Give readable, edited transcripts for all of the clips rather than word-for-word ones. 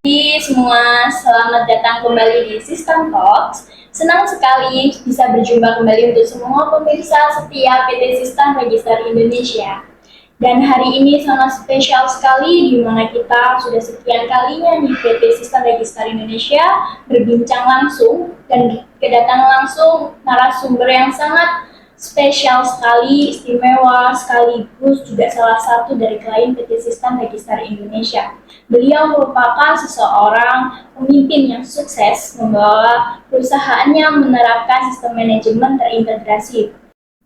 Jadi semua selamat datang kembali di System Talks. Senang sekali bisa berjumpa kembali untuk semua pemirsa setia PT Sistem Register Indonesia. Dan hari ini sangat spesial sekali di mana kita sudah sekian kalinya di PT Sistem Register Indonesia berbincang langsung dan kedatangan langsung narasumber yang sangat spesial sekali, istimewa sekaligus juga salah satu dari klien PT Sistem Register Indonesia. Beliau merupakan seseorang pemimpin yang sukses membawa perusahaannya menerapkan sistem manajemen terintegrasi.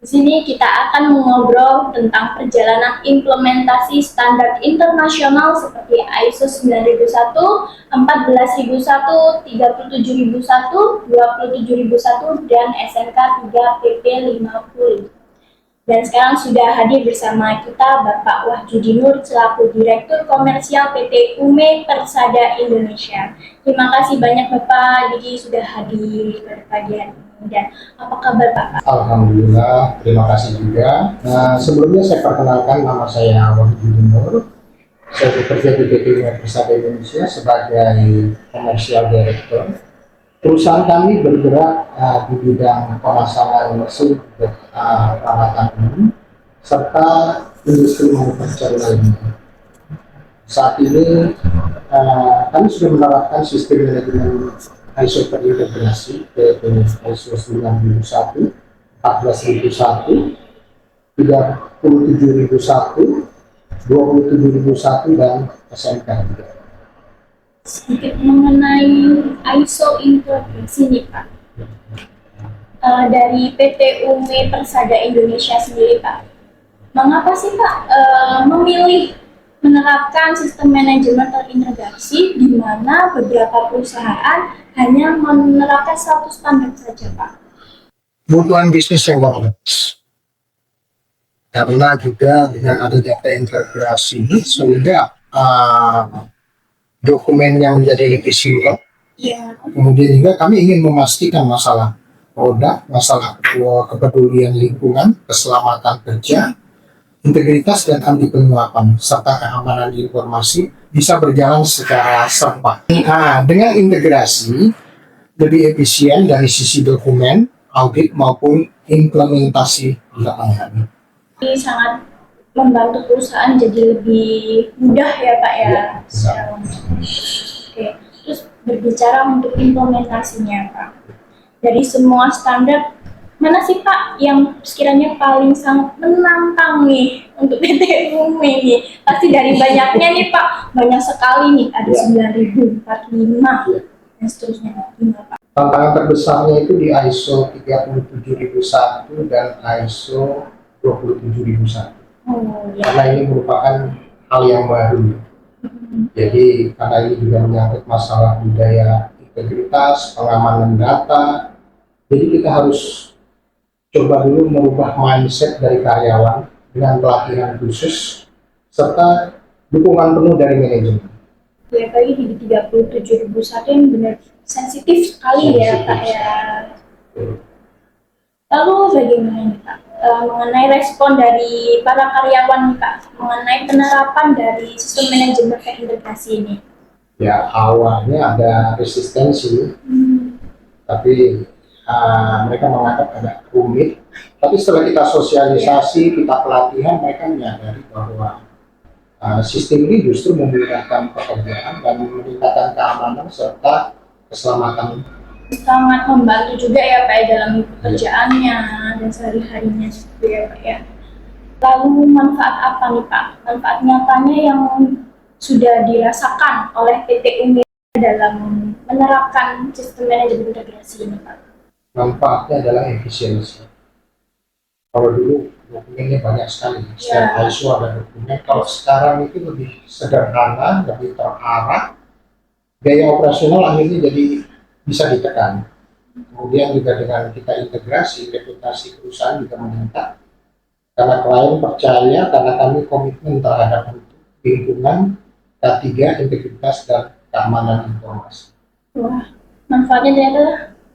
Di sini kita akan mengobrol tentang perjalanan implementasi standar internasional seperti ISO 9001, 14001, 37001, 27001, dan SNK 3 PP 50. Dan sekarang sudah hadir bersama kita Bapak Wahyudi Nur selaku Direktur Komersial PT UME Persada Indonesia. Terima kasih banyak Bapak, jadi sudah hadir pada pagi hari ini. Dan apa kabar Bapak? Alhamdulillah, terima kasih juga. Nah, sebelumnya saya perkenalkan, nama saya Wahyudi Nur. Saya bekerja di PT UME Persada Indonesia sebagai Komersial Director. Perusahaan kami bergerak di bidang pemasangan mesin peralatan umum serta industri manufaktur lainnya. Saat ini kami sudah menerapkan sistem manajemen ISO terintegrasi yaitu ISO 9001, 14001, 37001, 27001, dan SNK 3. Sedikit mengenai ISO integrasi nih Pak. Dari PT UME Persada Indonesia sendiri Pak, mengapa sih Pak memilih menerapkan sistem manajemen terintegrasi di mana beberapa perusahaan hanya menerapkan satu standar saja Pak? Kebutuhan bisnis yang bagus. Karena juga dengan adanya terintegrasi sehingga dokumen yang menjadi efisien. Ya. Kemudian juga kami ingin memastikan masalah produk, masalah kepedulian lingkungan, keselamatan kerja, integritas dan anti penyuapan, serta keamanan informasi bisa berjalan secara serempak. Nah, dengan integrasi lebih efisien dari sisi dokumen, audit maupun implementasi di lapangan. Ini sangat membantu perusahaan jadi lebih mudah ya Pak ya. Oke, terus berbicara untuk implementasinya Pak, dari semua standar mana sih Pak yang sekiranya paling sangat menantang nih untuk PT UME nih? Pasti dari banyaknya nih Pak, banyak sekali nih, ada 9.000, 45 dan seterusnya. Gimana Pak? Tantangan terbesarnya itu di ISO 37001 dan ISO 27001. Karena ini merupakan hal yang baru. Jadi karena ini juga menyangkut masalah budaya integritas, pengamanan data. Jadi kita harus coba dulu merubah mindset dari karyawan dengan pelatihan khusus serta dukungan penuh dari manajemen. Ya Pak, di 37001 yang benar sensitif sekali ya Pak ya. Lalu bagaimana nih Pak mengenai respon dari para karyawan nih Pak mengenai penerapan dari sistem manajemen terintegrasi ini? Ya awalnya ada resistensi, tapi mereka menganggap agak rumit. Tapi setelah kita sosialisasi, kita pelatihan, mereka menyadari bahwa sistem ini justru memudahkan pekerjaan dan meningkatkan keamanan serta keselamatan. Sangat membantu juga ya Pak dalam pekerjaannya dan sehari-harinya gitu ya Pak ya. Lalu manfaat apa nih Pak? Manfaat nyatanya yang sudah dirasakan oleh PT UME dalam menerapkan sistem manajemen integrasi ini Pak? Manfaatnya adalah efisiensi. Kalau dulu dokumennya banyak sekali, setiap ISO ada dokumen. Kalau sekarang itu lebih sederhana, lebih terarah, biaya operasional akhirnya jadi bisa ditekan. Kemudian juga dengan kita integrasi, reputasi perusahaan juga meningkat. Karena klien percaya, karena kami komitmen terhadap lingkungan, K3, integritas, dan keamanan informasi. Wah, manfaatnya ternyata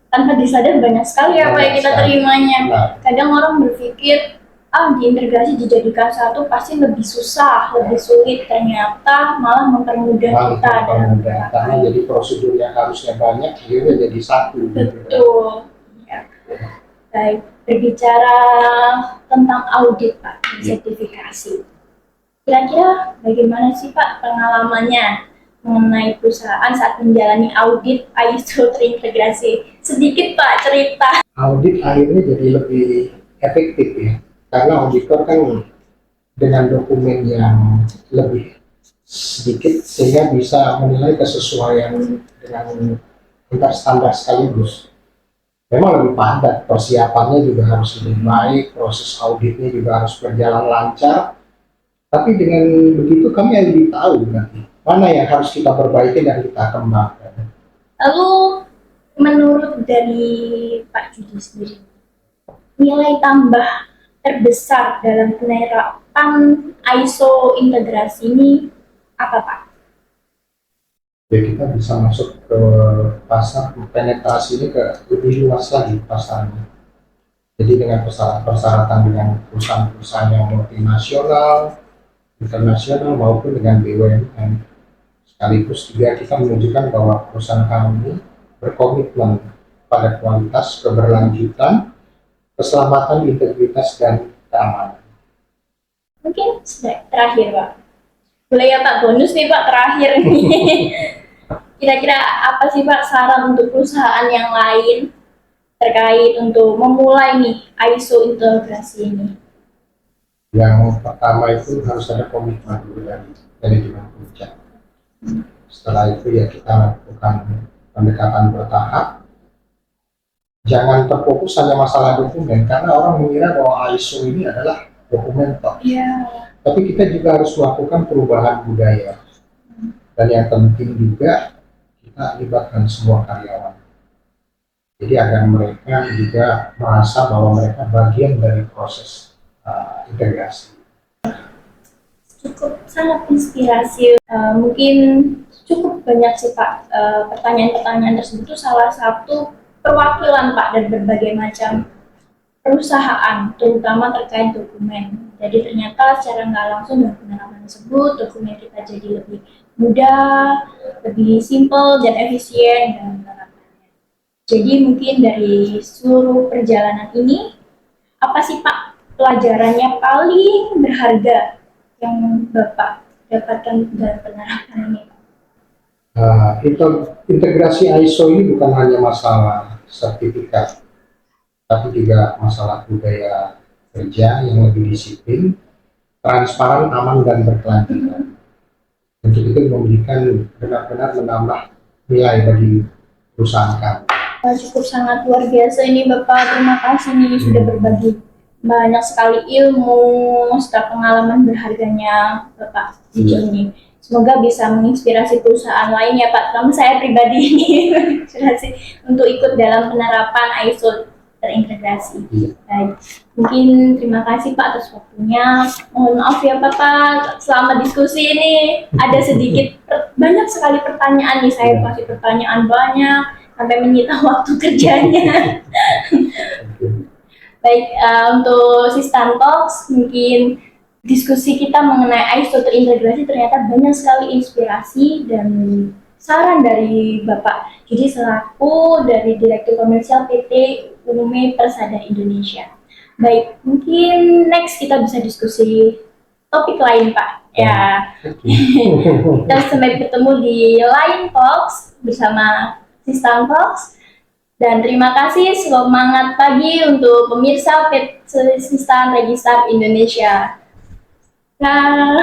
tanpa disadar banyak sekali ya Pak yang kita terimanya. Kadang orang berpikir diintegrasi dijadikan satu pasti lebih susah, lebih sulit, ternyata malah mempermudah Malah kita dalam mempermudah, karena penerapan. jadi prosedur yang harusnya banyak akhirnya jadi satu gitu kan. Betul. Ya. Baik, berbicara tentang audit Pak, dan sertifikasi. Kira-kira bagaimana sih Pak pengalamannya mengenai perusahaan saat menjalani audit ISO terintegrasi? Sedikit Pak cerita. Audit akhirnya jadi lebih efektif ya, karena auditor kan dengan dokumen yang lebih sedikit sehingga bisa menilai kesesuaian dengan antar standar sekaligus. Memang lebih padat, persiapannya juga harus lebih baik, proses auditnya juga harus berjalan lancar. Tapi dengan begitu kami lebih tahu nanti mana yang harus kita perbaiki dan kita kembangkan. Lalu menurut dari Pak Judi sendiri, nilai tambah terbesar dalam penerapan ISO integrasi ini apa Pak? Ya kita bisa masuk ke pasar, penetrasi ini ke lebih luas lagi pasarnya. Jadi dengan persyaratan dengan perusahaan-perusahaan yang multinasional, internasional maupun dengan BUMN. Sekaligus juga kita menunjukkan bahwa perusahaan kami berkomitmen pada kualitas, keberlanjutan, keselamatan, integritas, dan keamanan. Mungkin sudah terakhir Pak. Boleh ya Pak, bonus nih Pak terakhir nih. Kira-kira apa sih Pak saran untuk perusahaan yang lain terkait untuk memulai nih ISO integrasi ini? Yang pertama itu harus ada komitmen dulu dari manajemen puncak. Setelah itu ya kita lakukan pendekatan bertahap. Jangan terfokus hanya masalah dokumen, karena orang mengira bahwa ISO ini adalah dokumen toh. Iya. Tapi kita juga harus melakukan perubahan budaya. Dan yang penting juga kita libatkan semua karyawan. Jadi agar mereka juga merasa bahwa mereka bagian dari proses integrasi. Cukup sangat inspirasi. Mungkin cukup banyak sih Pak pertanyaan-pertanyaan tersebut itu salah satu perwakilan Pak dari berbagai macam perusahaan, terutama terkait dokumen. Jadi ternyata secara nggak langsung dengan penerapan tersebut, dokumen kita jadi lebih mudah, lebih simple dan efisien dalam penerapannya. Jadi mungkin dari seluruh perjalanan ini, apa sih Pak pelajarannya paling berharga yang Bapak dapatkan dalam penerapan ini? Integrasi ISO ini bukan hanya masalah sertifikat, tapi juga masalah budaya kerja yang lebih disiplin, transparan, aman, dan berkelanjutan. Untuk itu memberikan benar-benar menambah nilai bagi perusahaan kami. Cukup sangat luar biasa ini Bapak, terima kasih nih sudah berbagi banyak sekali ilmu serta pengalaman berharganya Bapak di sini. Semoga bisa menginspirasi perusahaan lain ya Pak, terutama saya pribadi ini menginspirasi untuk ikut dalam penerapan ISO terintegrasi. Baik, mungkin terima kasih Pak atas waktunya. Mohon maaf ya Bapak, selama diskusi ini ada sedikit banyak sekali pertanyaan nih, saya kasih pertanyaan banyak sampai menyita waktu kerjanya. Baik, untuk Sistan Talks mungkin diskusi kita mengenai ISO terintegrasi ternyata banyak sekali inspirasi dan saran dari Bapak. Jadi selaku dari Direktur Komersial PT Ume Persada Indonesia. Baik, mungkin next kita bisa diskusi topik lain Pak. Ya, kita sampai bertemu di Line Talks bersama Sistan Talks. Dan terima kasih, semangat pagi untuk pemirsa PT Sistan Registar Indonesia. Nah.